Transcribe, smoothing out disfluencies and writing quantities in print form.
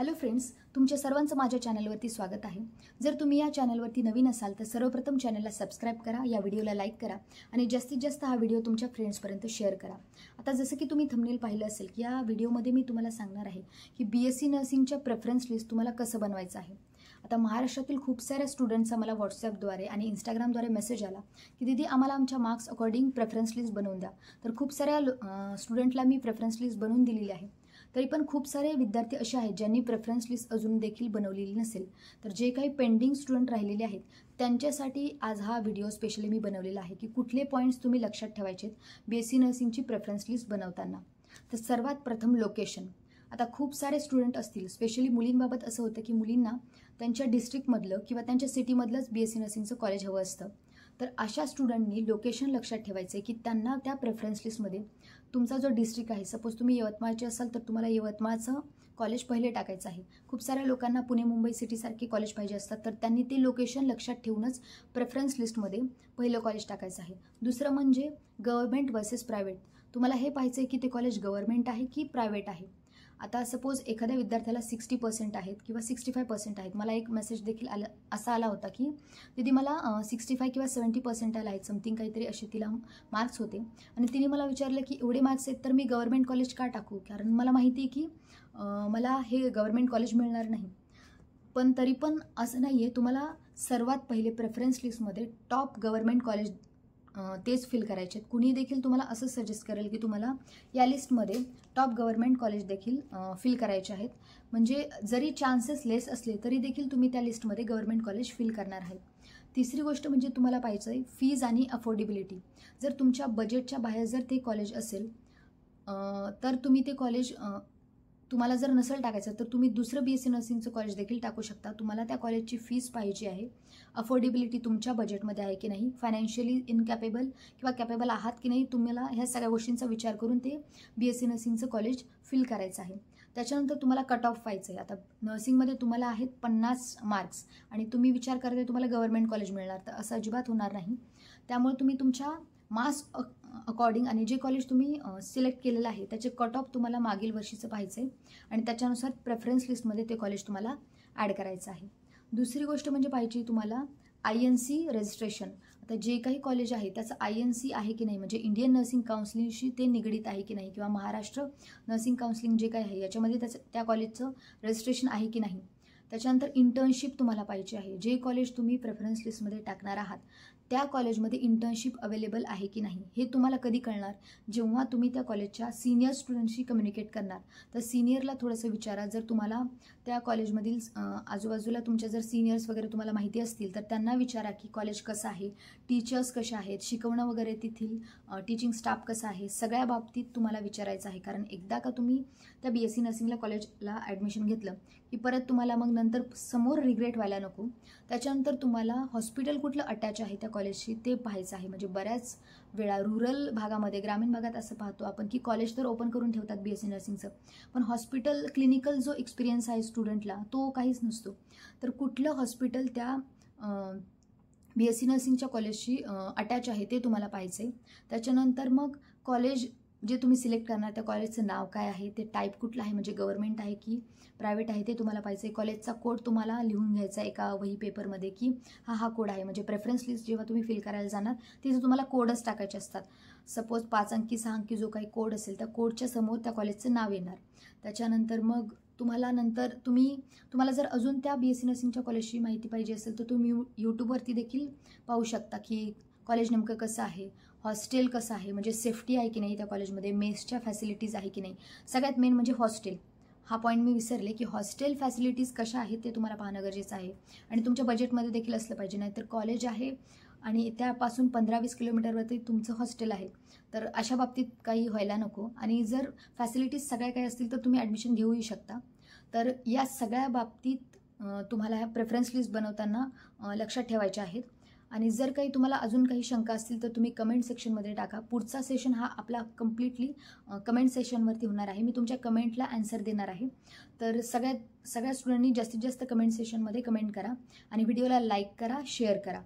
Hello friends, तुमच्या सर्वांचं माझ्या चॅनलवरती स्वागत आहे। जर तुम्ही या चॅनलवरती नवीन असाल तर सर्वप्रथम चॅनलला सबस्क्राइब करा, या व्हिडिओला लाईक करा आणि जास्तीत जास्त हा व्हिडिओ तुमच्या फ्रेंड्सपर्यंत शेअर करा। आता जसं की तुम्ही थंबनेल पाहिलं असेल की या व्हिडिओमध्ये मी तुम्हाला सांगणार आहे की BSc नर्सिंगच्या प्रेफरन्स लिस्ट तुम्हाला कसं बनवायचं आहे। आता महाराष्ट्रातील खूप साऱ्या स्टुडंट्सचा मला व्हॉट्सॲपद्वारे आणि इंस्टाग्रामद्वारे मेसेज आला की दीदी आम्हाला आमच्या मार्क्स अकॉर्डिंग प्रेफरन्स लिस्ट बनवून द्या। तर खूप साऱ्या स्टुडंटला मी प्रेफरन्स लिस्ट बनवून दिलेली आहे। तरी पण खूप सारे विद्यार्थी असे आहेत ज्यांनी प्रेफरन्स लिस्ट अजून देखील बनवलेली नसेल। तर जे काही पेंडिंग स्टुडंट राहिलेले आहेत त्यांच्यासाठी आज हा व्हिडिओ स्पेशली मी बनवलेला आहे की कुठले पॉईंट्स तुम्ही लक्षात ठेवायचे BSc नर्सिंगची प्रेफरन्स लिस्ट बनवताना। तर सर्वात प्रथम लोकेशन। आता खूप सारे स्टुडंट असतील, स्पेशली मुलींबाबत असं होतं की मुलींना त्यांच्या डिस्ट्रिक्टमधलं किंवा त्यांच्या सिटीमधलंच BSc नर्सिंगचं कॉलेज हवं असतं। तर अशा स्टुडंटनी लोकेशन लक्षात ठेवायचं आहे की त्यांना त्या प्रेफरन्स लिस्टमध्ये तुमचा जो डिस्ट्रिक्ट आहे, सपोज तुम्ही यवतमाळचे असाल तर तुम्हाला यवतमाळचं कॉलेज पहिले टाकायचं आहे। खूप साऱ्या लोकांना पुणे मुंबई सिटीसारखे कॉलेज पाहिजे असतात, तर त्यांनी ते लोकेशन लक्षात ठेवूनच प्रेफरन्स लिस्टमध्ये पहिलं कॉलेज टाकायचं आहे। दुसरं म्हणजे गव्हर्नमेंट वर्सेस प्रायव्हेट। तुम्हाला हे पाहायचं आहे की ते कॉलेज गव्हर्नमेंट आहे की प्रायव्हेट आहे। आता सपोज एखाद्या विद्यार्थ्याला 60% आहेत किंवा 65% आहेत। मला एक मेसेज देखील असा आला होता की दीदी मला 65 किंवा 70% आहेत, समथिंग काहीतरी असे तिला मार्क्स होते आणि तिने मला विचारलं की एवढे मार्क्स आहेत तर मी गव्हर्नमेंट कॉलेज का टाकू, कारण मला माहिती आहे की मला हे गव्हर्नमेंट कॉलेज मिळणार नाही। पण तरी पण असं नाही आहे, तुम्हाला सर्वात पहिले प्रेफरन्स लिस्टमध्ये टॉप गव्हर्नमेंट कॉलेज तेच फिल करायचे आहेत। कुणी देखील तुम्हाला असं सजेस्ट करेल की तुम्हाला या लिस्टमध्ये टॉप गव्हर्नमेंट कॉलेज देखील फिल करायचे आहेत। म्हणजे जरी चान्सेस लेस असले तरी देखील तुम्ही त्या लिस्टमध्ये गव्हर्नमेंट कॉलेज फिल करणार आहेत। तिसरी गोष्ट म्हणजे तुम्हाला पाहिजे आहे फीज आणि अफोर्डेबिलिटी। जर तुमच्या बजेटच्या बाहेर जर ते कॉलेज असेल तर तुम्ही ते कॉलेज तुम्हाला जर नसेल टाकायचं तर तुम्ही दुसरं BSc नर्सिंगचं कॉलेज देखील टाकू शकता। तुम्हाला त्या कॉलेजची फीस पाहिजे आहे, अफोर्डेबिलिटी तुमच्या बजेटमध्ये आहे की नाही, फायनान्शियली इनकॅपेबल किंवा कॅपेबल आहात की नाही, तुम्हाला ह्या सगळ्या गोष्टींचा विचार करून ते BSc नर्सिंगचं कॉलेज फिल करायचं आहे। त्याच्यानंतर तुम्हाला कट ऑफ व्हायचं आहे। आता नर्सिंगमध्ये तुम्हाला आहेत 50 मार्क्स आणि तुम्ही विचार करताय तुम्हाला गव्हर्नमेंट कॉलेज मिळणार, तर असं अजिबात होणार नाही। त्यामुळे तुम्ही तुमच्या मार्क्स अकॉर्डिंग आणि जे कॉलेज तुम्ही सिलेक्ट केलेलं आहे त्याचे कट ऑफ तुम्हाला मागील वर्षीचं पाहायचं आहे आणि त्याच्यानुसार प्रेफरन्स लिस्टमध्ये ते कॉलेज तुम्हाला ॲड करायचं आहे। दुसरी गोष्ट म्हणजे पाहिजे तुम्हाला INC रजिस्ट्रेशन। आता जे काही कॉलेज आहे त्याचं INC आहे की नाही, म्हणजे इंडियन नर्सिंग काउन्सिलिंगशी ते निगडीत आहे की नाही, किंवा महाराष्ट्र नर्सिंग काउन्सिलिंग जे काही आहे याच्यामध्ये त्या कॉलेजचं रजिस्ट्रेशन आहे की नाही। त्याच्यानंतर इंटर्नशिप तुम्हाला पाहिजे आहे। जे कॉलेज तुम्ही प्रेफरन्स लिस्टमध्ये टाकणार आहात त्या कॉलेजमध्ये इंटर्नशिप अवेलेबल आहे की नाही हे तुम्हाला कधी कळणार, जेव्हा तुम्ही त्या कॉलेजच्या सिनियर स्टुडंटशी कम्युनिकेट करणार। तर सिनियरला थोडंसं विचारा, जर तुम्हाला त्या कॉलेजमधील आजूबाजूला तुमच्या जर सिनियर्स वगैरे तुम्हाला माहिती असतील तर त्यांना विचारा की कॉलेज कसं आहे, टीचर्स कशा आहेत, शिकवणं वगैरे तेथील टीचिंग स्टाफ कसा आहे, सगळ्या बाबतीत तुम्हाला विचारायचं आहे। कारण एकदा का तुम्ही त्या BSc नर्सिंगला कॉलेजला ॲडमिशन घेतलं की परत तुम्हाला मग नंतर समोर रिग्रेट व्हायला नको। त्याच्यानंतर तुम्हाला हॉस्पिटल कुठलं अटॅच आहे त्या कॉलेजशी ते पाहायचं आहे। म्हणजे बऱ्याच वेळा रूरल भागामध्ये, ग्रामीण भागात असं पाहतो आपण की कॉलेज तर ओपन करून ठेवतात BSc नर्सिंगचं, पण हॉस्पिटल क्लिनिकल जो एक्सपिरियन्स आहे स्टुडंटला तो काहीच नसतो। तर कुठलं हॉस्पिटल त्या BSc नर्सिंगच्या कॉलेजशी अटॅच आहे ते तुम्हाला पाहायचं आहे। त्याच्यानंतर मग कॉलेज जे तुम्ही सिलेक्ट करणार त्या कॉलेजचं नाव काय आहे, ते टाईप कुठलं आहे, म्हणजे गव्हर्नमेंट आहे की प्रायव्हेट आहे ते तुम्हाला पाहिजे आहे। कॉलेजचा कोड तुम्हाला लिहून घ्यायचा आहे एका वही पेपरमध्ये की हा कोड आहे। म्हणजे प्रेफरन्स लिस्ट जेव्हा तुम्ही फिल करायला जाणार तिथे तुम्हाला कोडच टाकायचे असतात। सपोज 5 अंकी 6 अंकी जो काही कोड असेल त्या कोडच्या समोर त्या कॉलेजचं नाव येणार। त्याच्यानंतर मग तुम्हाला जर अजून त्या BSc नर्सिंगच्या कॉलेजची माहिती पाहिजे असेल तर तुम्ही यूट्यूबवरती देखील पाहू शकता की कॉलेज नेमकं कसं आहे, हॉस्टेल कसं आहे, म्हणजे सेफ्टी आहे की नाही त्या कॉलेजमध्ये, मेसच्या फॅसिलिटीज आहे की नाही। सगळ्यात मेन म्हणजे हॉस्टेल, हा पॉईंट मी विसरले की हॉस्टेल फॅसिलिटीज कशा आहेत ते तुम्हाला पाहणं गरजेचं आहे आणि तुमच्या बजेटमध्ये देखील असलं पाहिजे। नाहीतर कॉलेज आहे आणि त्यापासून 15-20 किलोमीटरवरती तुमचं हॉस्टेल आहे, तर अशा बाबतीत काही व्हायला नको। आणि जर फॅसिलिटीज सगळ्या काही असतील तर तुम्ही ॲडमिशन घेऊही शकता। तर या सगळ्या बाबतीत तुम्हाला ह्या प्रेफरन्स लिस्ट बनवताना लक्षात ठेवायच्या आहेत। आणि जर काही तुम्हाला अजून काही शंका असतील तर तुम्ही कमेंट सेक्शनमध्ये टाका। पुढचा सेशन हा आपला कम्प्लिटली कमेंट सेशनवरती होणार आहे। मी तुमच्या कमेंटला आन्सर देणार आहे। तर सगळ्या स्टुडंटनी जास्तीत जास्त कमेंट सेशनमध्ये कमेंट करा आणि व्हिडिओला लाईक करा, शेअर करा।